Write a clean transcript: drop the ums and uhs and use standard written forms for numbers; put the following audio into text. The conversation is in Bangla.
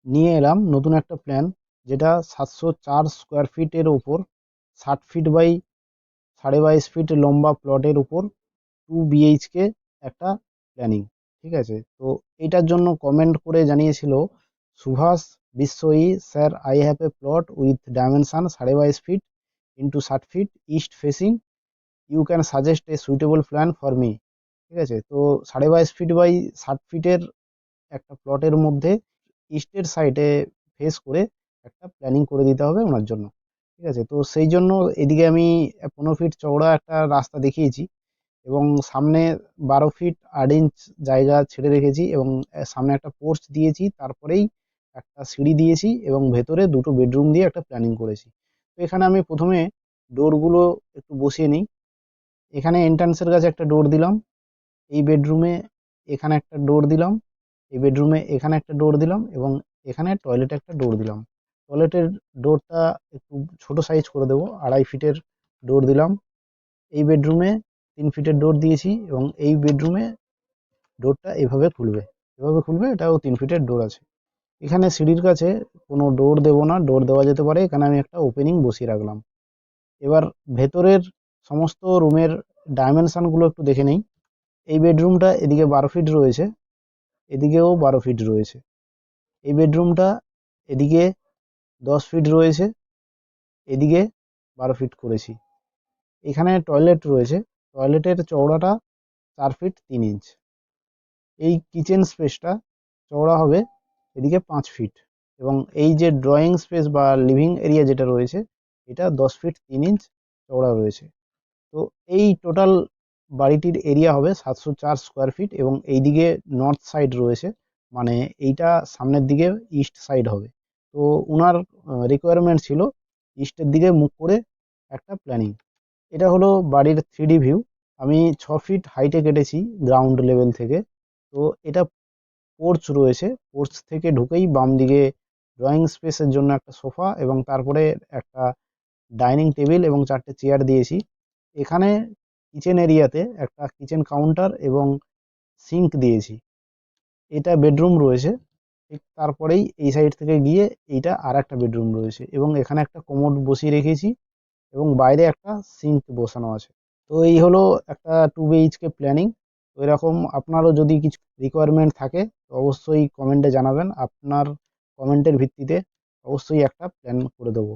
নিয়ে এলাম নতুন একটা প্ল্যান, যেটা 704 স্কোয়ার ফিটের ওপর, 60 ফিট বাই 22.5 ফিট লম্বা প্লটের উপর 2 BHK একটা প্ল্যানিং। ঠিক আছে, তো এটার জন্য কমেন্ট করে জানিয়েছিল সুভাষ বিশ্বই, sir I have a plot with dimension 22.5 feet into 60 feet east facing, you can suggest a suitable plan for me. ঠিক আছে, তো 22.5 ফিট বাই 60 ফিটের একটা প্লটের মধ্যে ইস্টের সাইডে ফেস করে একটা প্ল্যানিং করে দিতে হবে ওনার জন্য। ঠিক আছে, তো সেই জন্য এদিকে আমি 15 ফিট চওড়া একটা রাস্তা দেখিয়েছি, এবং সামনে 12 ফিট 8 ইঞ্চ জায়গা ছেড়ে রেখেছি, এবং সামনে একটা পোর্চ দিয়েছি, তারপরেই একটা সিঁড়ি দিয়েছি, এবং ভেতরে দুটো বেডরুম দিয়ে একটা প্ল্যানিং করেছি। তো এখানে আমি প্রথমে ডোরগুলো একটু বসিয়ে নিই। এখানে এন্ট্রান্সের কাছে একটা ডোর দিলাম, এই বেডরুমে এখানে একটা ডোর দিলাম, এই বেডরুমে এখানে একটা ডোর দিলাম, এবং এখানে টয়লেটে একটা ডোর দিলাম। টয়লেটের ডোরটা একটু ছোট সাইজ করে দেবো, 2.5 ফিটের ডোর দিলাম। এই বেডরুমে 3 ফিটের ডোর দিয়েছি, এবং এই বেডরুমে ডোরটা এভাবে খুলবে, এটাও 3 ফিটের ডোর আছে। এখানে সিঁড়ির কাছে কোনো ডোর দেবো না, ডোর দেওয়া যেতে পারে, এখানে আমি একটা ওপেনিং বসিয়ে রাখলাম। এবার ভেতরের সমস্ত রুমের ডাইমেনশনগুলো একটু দেখে নেই। এই বেডরুমটা এদিকে 12 ফিট রয়েছে, এদিকেও 12 ফিট রয়েছে। এই বেডরুমটা এদিকে 10 ফিট রয়েছে, এদিকে 12 ফিট করেছি। এখানে টয়লেট রয়েছে, টয়লেটের চওড়াটা 4 ফিট 3 ইঞ্চ। এই কিচেন স্পেসটা চওড়া হবে এদিকে 5 ফিট, এবং এই যে ড্রয়িং স্পেস বা লিভিং এরিয়া যেটা রয়েছে, এটা 10 ফিট 3 ইঞ্চ চওড়া রয়েছে। তো এই টোটাল বাড়িটির এরিয়া হবে 704 স্কোয়ার ফিট, এবং এইদিকে নর্থ সাইড রয়েছে, মানে এইটা সামনের দিকে ইস্ট সাইড হবে। তো ওনার রিকোয়ারমেন্ট ছিল ইস্টের দিকে মুখ করে একটা প্ল্যানিং। এটা হলো বাড়ির 3D ভিউ। আমি 6 ফিট হাইটে কেটেছি গ্রাউন্ড লেভেল থেকে। তো এটা পোর্চ রয়েছে, পোর্চ থেকে ঢুকেই বাম দিকে ড্রয়িং স্পেসের জন্য একটা সোফা, এবং তারপরে একটা ডাইনিং টেবিল এবং 4টে চেয়ার দিয়েছি। এখানে কিচেন এরিয়াতে একটা কিচেন কাউন্টার এবং সিঙ্ক দিয়েছি। এটা বেডরুম রয়েছে, ঠিক তারপরেই এই সাইড থেকে গিয়ে এইটা আর একটা বেডরুম রয়েছে, এবং এখানে একটা কমোড বসিয়ে রেখেছি, এবং বাইরে একটা সিঙ্ক বসানো আছে। তো এই হলো একটা 2 BHK প্ল্যানিং। তো এরকম আপনারও যদি কিছু রিকোয়ারমেন্ট থাকে, তো অবশ্যই কমেন্টে জানাবেন। আপনার কমেন্টের ভিত্তিতে অবশ্যই একটা প্ল্যান করে দেবো।